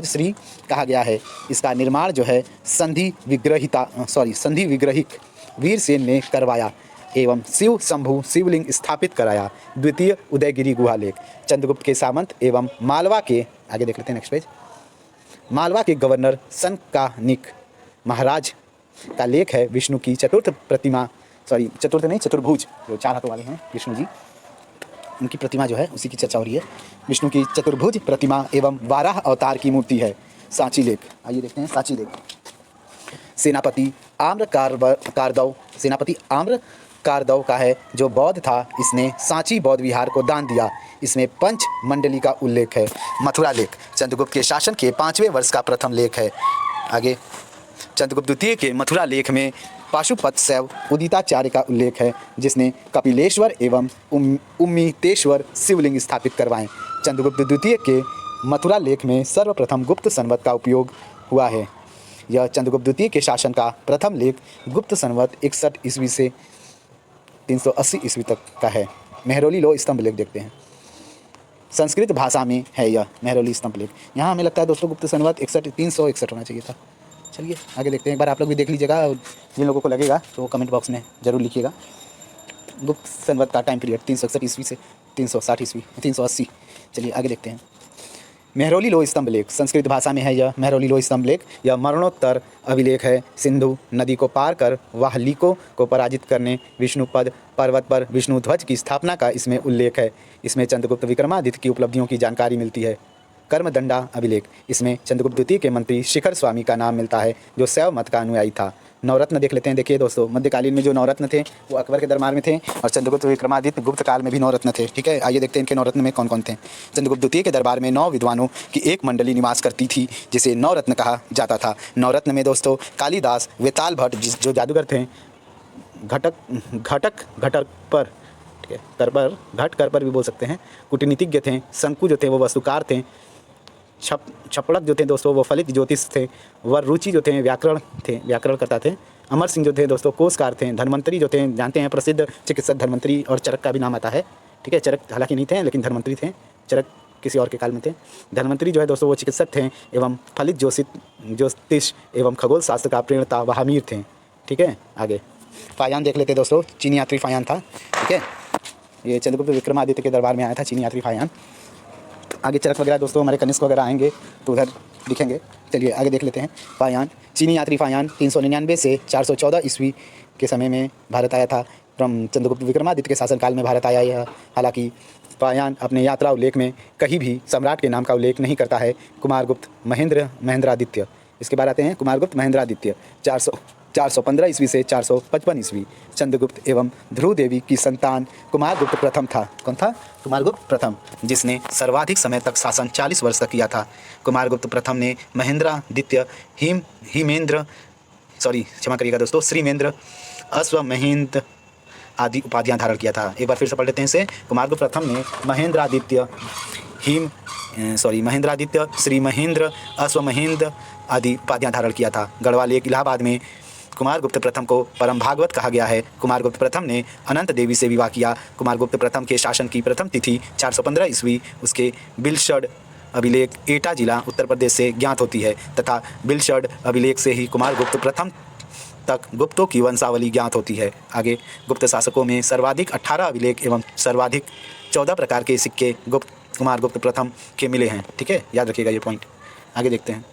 श्री कहा गया है। इसका निर्माण जो है संधि विग्रहिक वीरसेन ने करवाया एवं शिव शंभु शिवलिंग स्थापित कराया। द्वितीय उदयगिरी गुहा लेख चंद्रगुप्त के सामंत एवं मालवा के, आगे देख लेते हैं नेक्स्ट पेज, मालवा के गवर्नर सनकानिक महाराज का लेख है। विष्णु की चतुर्भुज, जो 4 हाथों वाले हैं विष्णु जी, उनकी प्रतिमा जो है उसी की चर्चा हो रही है। विष्णु की चतुर्भुज प्रतिमा एवं 12 अवतार की मूर्ति है। सांची लेख, आइए देखते हैं सांची लेख। सेनापति आम्र कारदव का है, जो बौद्ध था। इसने सांची बौद्ध विहार को दान दिया। इसमें पंच मंडली का उल्लेख है। मथुरा लेख चंद्रगुप्त के शासन के 5वें वर्ष का प्रथम लेख है। आगे चंद्रगुप्त द्वितीय के मथुरा लेख में पाशुपत शैव उदिताचार्य का उल्लेख है, जिसने कपिलेश्वर एवं उम्मीतेश्वर शिवलिंग स्थापित करवाए। चंद्रगुप्त द्वितीय के मथुरा लेख में सर्वप्रथम गुप्त संवत का उपयोग हुआ है। यह चंद्रगुप्त द्वितीय के शासन का प्रथम लेख गुप्त संवत 61 ईस्वी से 380 ईस्वी तक का है। मेहरौली लो स्तंभ लेख देखते हैं। संस्कृत भाषा में है यह मेहरौली स्तंभ लेख। यहाँ हमें लगता है दोस्तों गुप्त संवत 361 होना चाहिए था। चलिए आगे देखते हैं, एक बार आप लोग भी देख लीजिएगा, और जिन लोगों को लगेगा तो कमेंट बॉक्स में ज़रूर लिखिएगा। गुप्त संवत का टाइम पीरियड 361 ईस्वी से 360 ईस्वी 380। चलिए आगे देखते हैं। मेहरौली लो स्तंभ लेख संस्कृत भाषा में है यह मेहरौली लो स्तंभ लेख। यह मरणोत्तर अभिलेख है। सिंधु नदी को पार कर वाहलिकों को पराजित करने विष्णुपद पर्वत पर विष्णु ध्वज की स्थापना का इसमें उल्लेख है। इसमें चंद्रगुप्त विक्रमादित्य की उपलब्धियों की जानकारी मिलती है। कर्मदंडा अभिलेख, इसमें चंद्रगुप्त द्वितीय के मंत्री शिखर स्वामी का नाम मिलता है, जो शैव मत का अनुयायी था। नवरत्न देख लेते हैं। देखिए दोस्तों, मध्यकालीन में जो नवरत्न थे वो अकबर के दरबार में थे, और चंद्रगुप्त विक्रमादित्य गुप्त काल में भी नवरत्न थे। ठीक है, आइए देखते हैं इनके नवरत्न में कौन कौन थे। चंद्रगुप्त द्वितीय के दरबार में 9 विद्वानों की एक मंडली निवास करती थी, जिसे नवरत्न कहा जाता था। नवरत्न में दोस्तों कालिदास, वेताल भट्ट जो जादूगर थे, घटक पर, ठीक है, घट कर पर भी बोल सकते हैं, कूटनीतिज्ञ थे, शंकु जो थे वो वस्तुकार थे, छपड़क जो थे दोस्तों वो फलित ज्योतिष थे, वर रुचि जो थे व्याकरण करता थे, अमर सिंह जो थे दोस्तों कोषकार थे, धन्वंतरी जो थे जानते हैं प्रसिद्ध चिकित्सक धन्वंतरी, और चरक का भी नाम आता है। ठीक है, चरक हालांकि नहीं थे लेकिन धन्वंतरी थे, चरक किसी और के काल में थे। धन्वंतरी जो है दोस्तों वो चिकित्सक थे एवं फलित ज्योतिष एवं खगोल शास्त्र का प्रेरणता वहामीर थे। ठीक है, आगे फायान देख लेते दोस्तों। चीनी यात्री फायान था। ठीक है, ये चंद्रगुप्त विक्रमादित्य के दरबार में आया था चीनी यात्री फायान। आगे चरक वगैरह दोस्तों हमारे कनिष्क वगैरह आएंगे तो उधर दिखेंगे। चलिए आगे देख लेते हैं। फायान, चीनी यात्री फायान 399 से 414 ईस्वी के समय में भारत आया था। चंद्रगुप्त विक्रमादित्य के शासनकाल में भारत आया यह। हालांकि फायान अपने यात्रा उल्लेख में कहीं भी सम्राट के नाम का उल्लेख नहीं करता है। कुमारगुप्त महेंद्रादित्य, इसके बाद आते हैं कुमारगुप्त महेंद्रादित्य 415 ईस्वी से 455 ईस्वी। चंद्रगुप्त एवं ध्रुव देवी की संतान कुमारगुप्त प्रथम था। कौन था? कुमारगुप्त प्रथम, जिसने सर्वाधिक समय तक शासन 40 वर्ष तक किया था। कुमारगुप्त प्रथम ने महेंद्रादित्य, श्रीमेंद्र, अश्वमहेंद्र आदि उपाधियां धारण किया था। एक बार फिर से पढ़ लेते हैं इसे। कुमारगुप्त प्रथम ने महेंद्रादित्य, श्री महेंद्र, अश्वमहेंद्र आदि उपाधियां धारण किया था। गढ़वा लेख इलाहाबाद में कुमारगुप्त प्रथम को परम भागवत कहा गया है। कुमारगुप्त प्रथम ने अनंत देवी से विवाह किया। कुमारगुप्त प्रथम के शासन की प्रथम तिथि 415 ईस्वी उसके बिलशड अभिलेख एटा जिला उत्तर प्रदेश से ज्ञात होती है, तथा बिलशड अभिलेख से ही कुमारगुप्त प्रथम तक गुप्तों की वंशावली ज्ञात होती है। आगे गुप्त शासकों में सर्वाधिक 18 अभिलेख एवं सर्वाधिक 14 प्रकार के सिक्के कुमारगुप्त प्रथम के मिले हैं। ठीक है, याद रखिएगा ये पॉइंट। आगे देखते हैं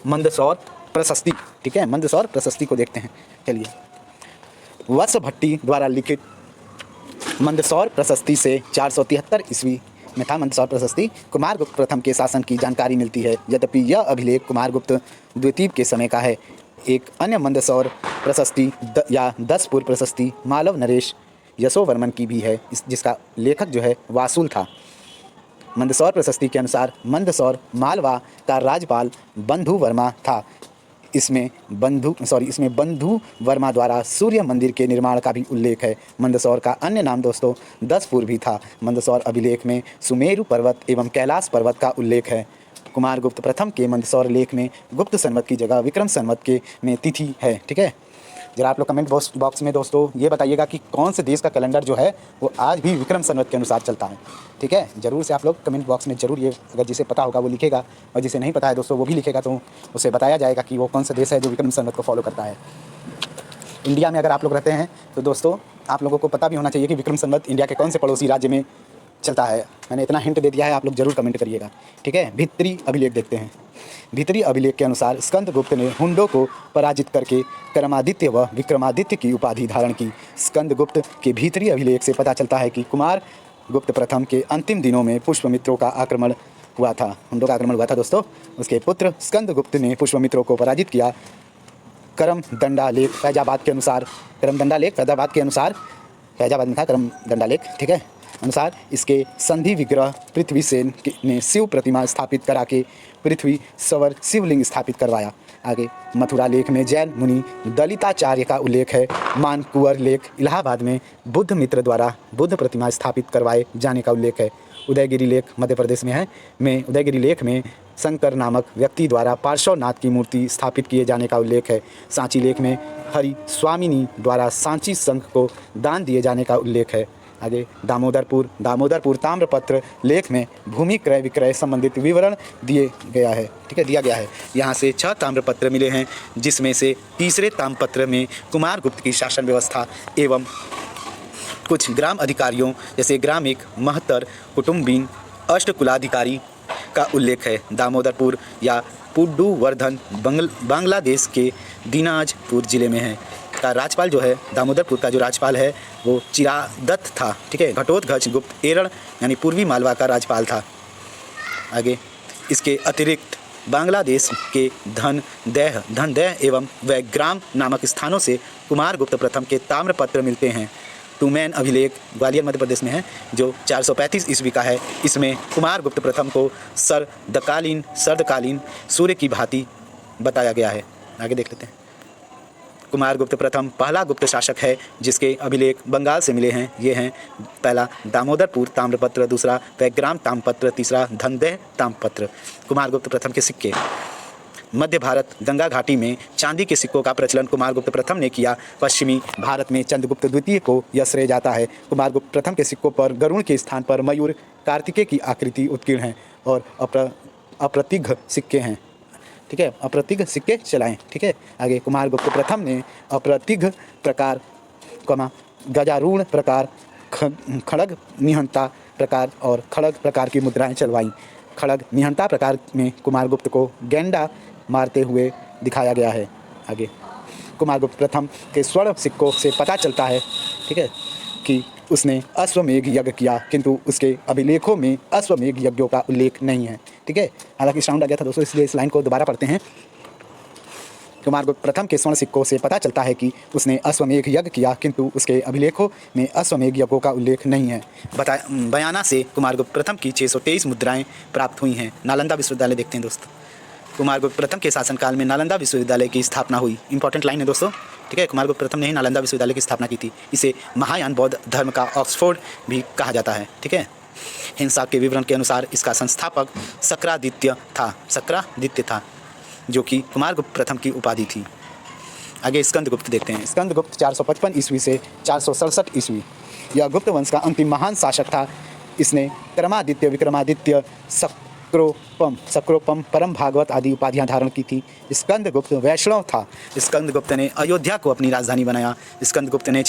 मंदसौर प्रशस्ति। ठीक है, मंदसौर प्रशस्ति को देखते हैं। चलिए, वत्स भट्टी द्वारा लिखित मंदसौर प्रशस्ति से 473 ईस्वी में था। मंदसौर प्रशस्ति कुमारगुप्त प्रथम के शासन की जानकारी मिलती है, यद्यपि यह अभिलेख कुमारगुप्त द्वितीय के समय का है। एक अन्य मंदसौर प्रशस्ति या 10 पूर्व प्रशस्ति मालव नरेश यशोवर्मन की भी है, जिसका लेखक जो है वासुल था। मंदसौर प्रशस्ति के अनुसार मंदसौर मालवा का राज्यपाल बंधु वर्मा था। इसमें बंधु वर्मा द्वारा सूर्य मंदिर के निर्माण का भी उल्लेख है। मंदसौर का अन्य नाम दोस्तों दसपुर भी था। मंदसौर अभिलेख में सुमेरु पर्वत एवं कैलाश पर्वत का उल्लेख है। कुमारगुप्त प्रथम के मंदसौर लेख में गुप्त संवत की जगह विक्रम संवत के में तिथि है। ठीक है, जरा आप लोग कमेंट बॉक्स में दोस्तों ये बताइएगा कि कौन से देश का कैलेंडर जो है वो आज भी विक्रम संवत के अनुसार चलता है। ठीक है, ज़रूर से आप लोग कमेंट बॉक्स में ज़रूर ये, अगर जिसे पता होगा वो लिखेगा और जिसे नहीं पता है दोस्तों वो भी लिखेगा, तो उसे बताया जाएगा कि वो कौन सा देश है जो विक्रम संवत को फॉलो करता है। इंडिया में अगर आप लोग रहते हैं तो दोस्तों आप लोगों को पता भी होना चाहिए कि विक्रम संवत इंडिया के कौन से पड़ोसी राज्य में चलता है। मैंने इतना हिंट दे दिया है, आप लोग जरूर कमेंट करिएगा। ठीक है, भीतरी अभिलेख देखते हैं। भीतरी अभिलेख के अनुसार स्कंदगुप्त ने हुंडों को पराजित करके क्रमादित्य व विक्रमादित्य की उपाधि धारण की। स्कंदगुप्त के भीतरी अभिलेख से पता चलता है कि कुमारगुप्त प्रथम के अंतिम दिनों में पुष्पमित्रों का आक्रमण हुआ था। हुंडों का आक्रमण हुआ था दोस्तों। उसके पुत्र स्कंदगुप्त ने पुष्पमित्रों को पराजित किया। करमदंडालेख फैजाबाद के अनुसार, फैजाबाद में था करमदंडालेख, ठीक है, अनुसार इसके संधि विग्रह पृथ्वीसेन ने शिव प्रतिमा स्थापित करा के पृथ्वी सवर शिवलिंग स्थापित करवाया। आगे मथुरा लेख में जैन मुनि दलिताचार्य का उल्लेख है। मानकुंवर लेख इलाहाबाद में बुद्ध मित्र द्वारा बुद्ध प्रतिमा स्थापित करवाए जाने का उल्लेख है। उदयगिरी लेख मध्य प्रदेश में है। उदयगिरी लेख में शंकर नामक व्यक्ति द्वारा पार्श्वनाथ की मूर्ति स्थापित किए जाने का उल्लेख है। सांची लेख में हरि स्वामिनी द्वारा सांची संघ को दान दिए जाने का उल्लेख है। आगे दामोदरपुर ताम्रपत्र लेख में भूमि क्रय विक्रय संबंधित विवरण दिया गया है। यहाँ से 6 ताम्रपत्र मिले हैं, जिसमें से तीसरे ताम्रपत्र में कुमारगुप्त की शासन व्यवस्था एवं कुछ ग्राम अधिकारियों जैसे ग्रामिक, महतर, कुटुम्बीन, अष्टकुलाधिकारी का उल्लेख है। दामोदरपुर या पुड्डूवर्धन बांग्लादेश के दिनाजपुर जिले में है। का राज्यपाल जो है, दामोदरपुर का जो राज्यपाल है वो चिरादत्त था। ठीक है, घटोत्कच गुप्त एरण यानी पूर्वी मालवा का राज्यपाल था। आगे इसके अतिरिक्त बांग्लादेश के धनदेह एवं वैग्राम नामक स्थानों से कुमारगुप्त प्रथम के ताम्रपत्र मिलते हैं। टूमैन अभिलेख ग्वालियर मध्य प्रदेश में है, जो 435 ईस्वी का है। इसमें कुमारगुप्त प्रथम को सर्दकालीन सूर्य की भांति बताया गया है। आगे देख लेते हैं। कुमारगुप्त प्रथम पहला गुप्त शासक है जिसके अभिलेख बंगाल से मिले हैं। ये हैं, पहला दामोदरपुर ताम्रपत्र, दूसरा वैग्राम ताम्रपत्र, तीसरा धनदेह ताम्रपत्र। कुमारगुप्त प्रथम के सिक्के। मध्य भारत गंगा घाटी में चांदी के सिक्कों का प्रचलन कुमारगुप्त प्रथम ने किया। पश्चिमी भारत में चंद्रगुप्त द्वितीय को यह श्रेय जाता है। कुमारगुप्त प्रथम के सिक्कों पर गरुड़ के स्थान पर मयूर कार्तिकेय की आकृति उत्कीर्ण है और अप्रतिघ सिक्के हैं। ठीक है, अप्रतिघ सिक्के चलाएं। ठीक है, आगे कुमारगुप्त प्रथम ने अप्रतिघ प्रकार, गजारूढ़ प्रकार, खड़ग निहंता प्रकार और खड़ग प्रकार की मुद्राएं चलवाईं। खड़ग निहंता प्रकार में कुमारगुप्त को गेंडा मारते हुए दिखाया गया है। आगे कुमारगुप्त प्रथम के स्वर्ण सिक्कों से पता चलता है, ठीक है, कि उसने अश्वमेघ यज्ञ किया, किंतु उसके अभिलेखों में अश्वमेघ यज्ञों का उल्लेख नहीं है। ठीक है, हालांकि साउंड आ गया था दोस्तों, इसलिए इस लाइन को दोबारा पढ़ते हैं। कुमारगुप्त प्रथम के स्वर्ण सिक्कों से पता चलता है कि उसने अश्वमेघ यज्ञ किया, किंतु उसके अभिलेखों में अश्वमेघ यज्ञों का उल्लेख नहीं है। बयाना से कुमारगुप्त प्रथम की 623 मुद्राएं प्राप्त हुई हैं। नालंदा विश्वविद्यालय देखते हैं दोस्तों। कुमारगुप्त प्रथम के शासनकाल में नालंदा विश्वविद्यालय की स्थापना हुई। इंपॉर्टेंट लाइन है दोस्तों। ठीक है, कुमारगुप्त प्रथम ने ही नालंदा विश्वविद्यालय की स्थापना की थी। इसे महायान बौद्ध धर्म का ऑक्सफोर्ड भी कहा जाता है। ठीक है, हिंसा के विवरण के अनुसार इसका संस्थापक सक्रादित्य था, जो कि कुमारगुप्त प्रथम की उपाधि थी। आगे स्कंदगुप्त देखते हैं। स्कंदगुप्त 455 ईस्वी से 467 ईस्वी, यह गुप्त वंश का अंतिम महान शासक था। इसने क्रमादित्य, विक्रमादित्य, सक्रोपम, परम भागवत आदि उपाधियां धारण की थी। स्कंदगुप्त वैष्णव था। स्कंदगुप्त ने अयोध्या को अपनी राजधानी बनाया। स्कंदगुप्त ने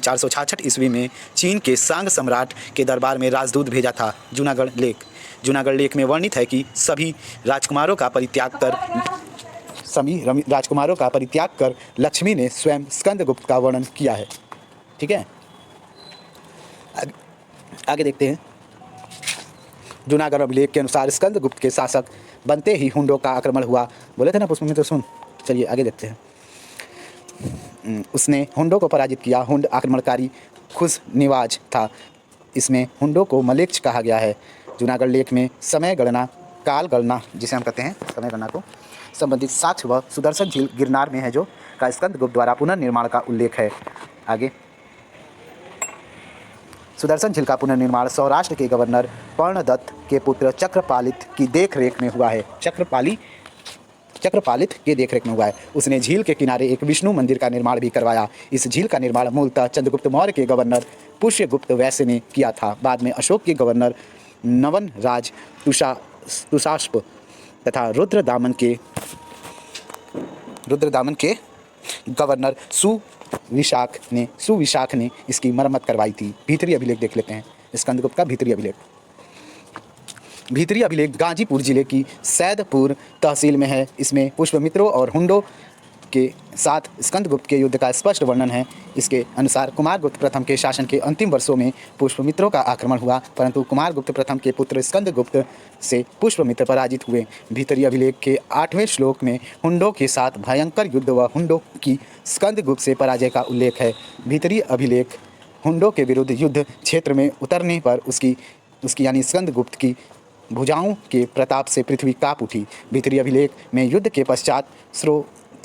466 ईस्वी में चीन के सांग सम्राट के दरबार में राजदूत भेजा था। जूनागढ़ लेख में वर्णित है कि सभी राजकुमारों का परित्याग कर लक्ष्मी ने स्वयं स्कंदगुप्त का वर्णन किया है। ठीक है, आगे देखते हैं। जूनागढ़ अभिलेख के अनुसार स्कंदगुप्त के शासक बनते ही हुंडों का आक्रमण हुआ। बोले थे ना पुष्पमित्र, सुन। चलिए आगे देखते हैं। उसने हुंडों को पराजित किया। हुंड आक्रमणकारी खुशनिवाज था। इसमें हुंडों को मलेच्छ कहा गया है। जूनागढ़ लेख में समय गणना, काल गणना जिसे हम कहते हैं समय गणना को संबंधित साक्ष्य व सुदर्शन झील गिरनार में है जो का स्कंदगुप्त द्वारा पुनर्निर्माण का उल्लेख है। आगे सुदर्शन झील का पुनर्निर्माण सौराष्ट्र के गवर्नर पर्णदत्त के पुत्र चक्रपालित की देखरेख में हुआ है। चक्रपालित के देखरेख में हुआ है। उसने झील के किनारे एक विष्णु मंदिर का निर्माण भी करवाया। इस झील का निर्माण मूलतः चंद्रगुप्त मौर्य के गवर्नर पुष्यगुप्त वैश्य ने किया था। बाद में अशोक के गवर्नर नवन राज तुषास्प तथा रुद्रदामन के गवर्नर सुविशाख ने इसकी मरम्मत करवाई थी। भीतरी अभिलेख देख लेते हैं। स्कंदगुप्त का भीतरी अभिलेख गाजीपुर जिले की सैदपुर तहसील में है। इसमें पुष्पमित्रों और हुंडों के साथ स्कंदगुप्त के युद्ध का स्पष्ट वर्णन है। इसके अनुसार कुमारगुप्त प्रथम के शासन के अंतिम वर्षों में पुष्पमित्रों का आक्रमण हुआ, परंतु कुमारगुप्त प्रथम के पुत्र स्कंदगुप्त से पुष्पमित्र पराजित हुए। भीतरी अभिलेख के 8वें श्लोक में हुंडों के साथ भयंकर युद्ध व हुंडों की स्कंदगुप्त से पराजय का उल्लेख है। भीतरी अभिलेख हुंडों के विरुद्ध युद्ध क्षेत्र में उतरने पर उसकी यानी स्कंदगुप्त की भुजाओं के प्रताप से पृथ्वी काँप उठी। भीतरी अभिलेख में युद्ध के पश्चात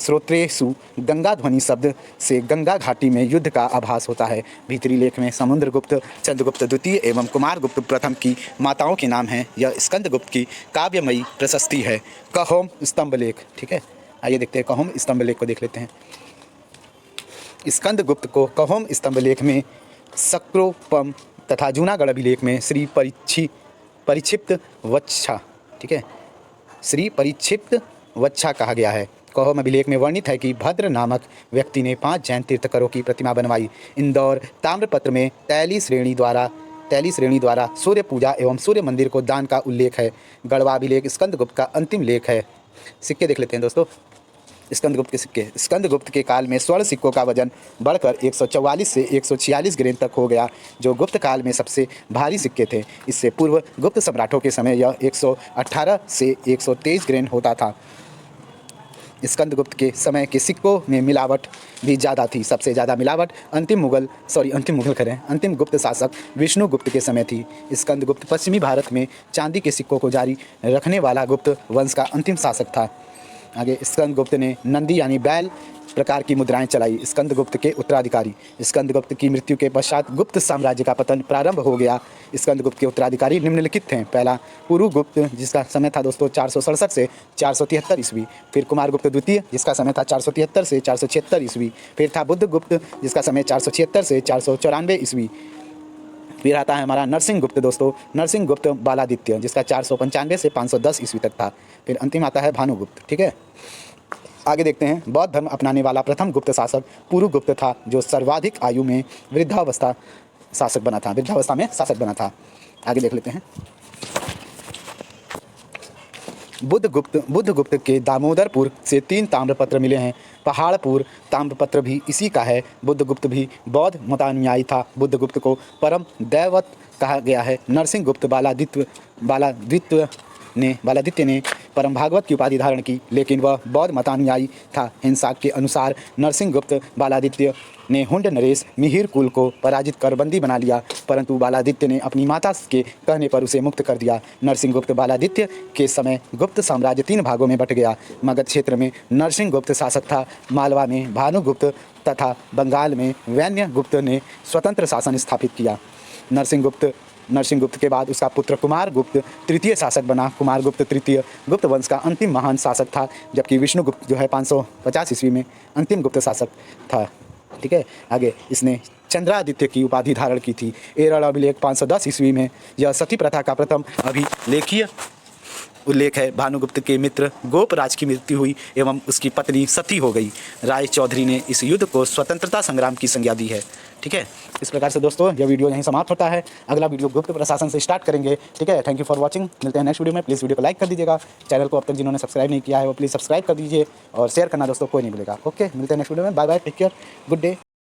श्रोत्रेषु गंगा ध्वनि शब्द से गंगा घाटी में युद्ध का आभास होता है। भीतरी लेख में समुद्रगुप्त, चंद्रगुप्त द्वितीय एवं कुमारगुप्त प्रथम की माताओं के नाम हैं। यह स्कंदगुप्त की काव्यमयी प्रशस्ति है। कहोम स्तंभ लेख, ठीक है, आइए देखते हैं कहोम स्तंभ लेख को देख लेते हैं। स्कंदगुप्त को कहोम स्तंभ लेख में सक्रोपम तथा जूनागढ़ अभिलेख में श्री परिक्षिप्त वच्छा, ठीक है, श्री परिक्षिप्त वच्छा कहा गया है। कहोम अभिलेख में वर्णित है कि भद्र नामक व्यक्ति ने 5 जैन तीर्थकरों की प्रतिमा बनवाई। इंदौर ताम्रपत्र में तैली श्रेणी द्वारा सूर्य पूजा एवं सूर्य मंदिर को दान का उल्लेख है। गढ़वा अभिलेख स्कंदगुप्त का अंतिम लेख है। सिक्के देख लेते हैं दोस्तों। स्कंदगुप्त के सिक्के। स्कंदगुप्त के काल में स्वर्ण सिक्कों का वजन बढ़कर 144 से 146 ग्रेन तक हो गया, जो गुप्त काल में सबसे भारी सिक्के थे। इससे पूर्व गुप्त सम्राटों के समय यह 118 से 123 ग्रेन होता था। स्कंदगुप्त के समय के सिक्कों में मिलावट भी ज़्यादा थी। सबसे ज़्यादा मिलावट अंतिम गुप्त शासक विष्णुगुप्त के समय थी। स्कंदगुप्त पश्चिमी भारत में चांदी के सिक्कों को जारी रखने वाला गुप्त वंश का अंतिम शासक था। आगे स्कंदगुप्त ने नंदी यानी बैल प्रकार की मुद्राएं चलाई। स्कंदगुप्त के उत्तराधिकारी। स्कंदगुप्त की मृत्यु के पश्चात गुप्त साम्राज्य का पतन प्रारंभ हो गया। स्कंदगुप्त के उत्तराधिकारी निम्नलिखित थे। पहला पुरुगुप्त, जिसका समय था दोस्तों 467 से 473 ईस्वी। फिर कुमारगुप्त द्वितीय, जिसका समय था 473 से 476 ईस्वी। फिर था बुद्धगुप्त, जिसका समय 476 से 494 ईस्वी। फिर आता है हमारा नरसिंहगुप्त दोस्तों, नरसिंहगुप्त बालादित्य, जिसका 495 से 510 ईस्वी तक था। फिर अंतिम आता है भानुगुप्त, ठीक है। आगे देखते हैं। बौद्ध धर्म अपनाने वाला प्रथम गुप्त शासक पुरुगुप्त था, जो सर्वाधिक आयु में वृद्धावस्था में शासक बना था। आगे देख लेते हैं। बुद्धगुप्त के दामोदरपुर से 3 ताम्रपत्र मिले हैं। पहाड़पुर ताम्रपत्र भी इसी का है। बुद्धगुप्त भी बौद्ध मतानुयायी था। बुद्धगुप्त को परम दैवत कहा गया है। नरसिंहगुप्त बालादित्य ने परम भागवत की उपाधि धारण की, लेकिन वह बौद्ध मतानुयायी था। हिंसा के अनुसार नरसिंहगुप्त बालादित्य ने हुंड नरेश मिहिर कुल को पराजित कर बंदी बना लिया, परंतु बालादित्य ने अपनी माता के कहने पर उसे मुक्त कर दिया। नरसिंहगुप्त बालादित्य के समय गुप्त साम्राज्य 3 भागों में बट गया। मगध क्षेत्र में नरसिंहगुप्त शासक था। मालवा में भानुगुप्त तथा बंगाल में वैन्यगुप्त ने स्वतंत्र शासन स्थापित किया। नरसिंहगुप्त के बाद उसका पुत्र कुमारगुप्त तृतीय शासक बना। कुमारगुप्त तृतीय गुप्त वंश का अंतिम महान शासक था, जबकि विष्णुगुप्त जो है 550 ईस्वी में अंतिम गुप्त शासक था, ठीक है। आगे इसने चंद्रादित्य की उपाधि धारण की थी। एरड़ अभिलेख 510 ईस्वी में यह सती प्रथा का प्रथम अभिलेखीय उल्लेख है। भानुगुप्त के मित्र गोपराज की मृत्यु हुई एवं उसकी पत्नी सती हो गई। राय चौधरी ने इस युद्ध को स्वतंत्रता संग्राम की संज्ञा दी है, ठीक है। इस प्रकार से दोस्तों यह वीडियो यहीं समाप्त होता है। अगला वीडियो गुप्त प्रशासन से स्टार्ट करेंगे, ठीक है। Thank you for watching. मिलते हैं नेक्स्ट वीडियो में। प्लीज़ वीडियो को लाइक कर दीजिएगा। चैनल को अब तक जिन्होंने सब्सक्राइब नहीं किया है वो प्लीज़ सब्सक्राइब कर दीजिए और शेयर करना दोस्तों कोई नहीं भूलेगा। ओके, मिलते हैं नेक्स्ट वीडियो में। Bye bye, take care, good day.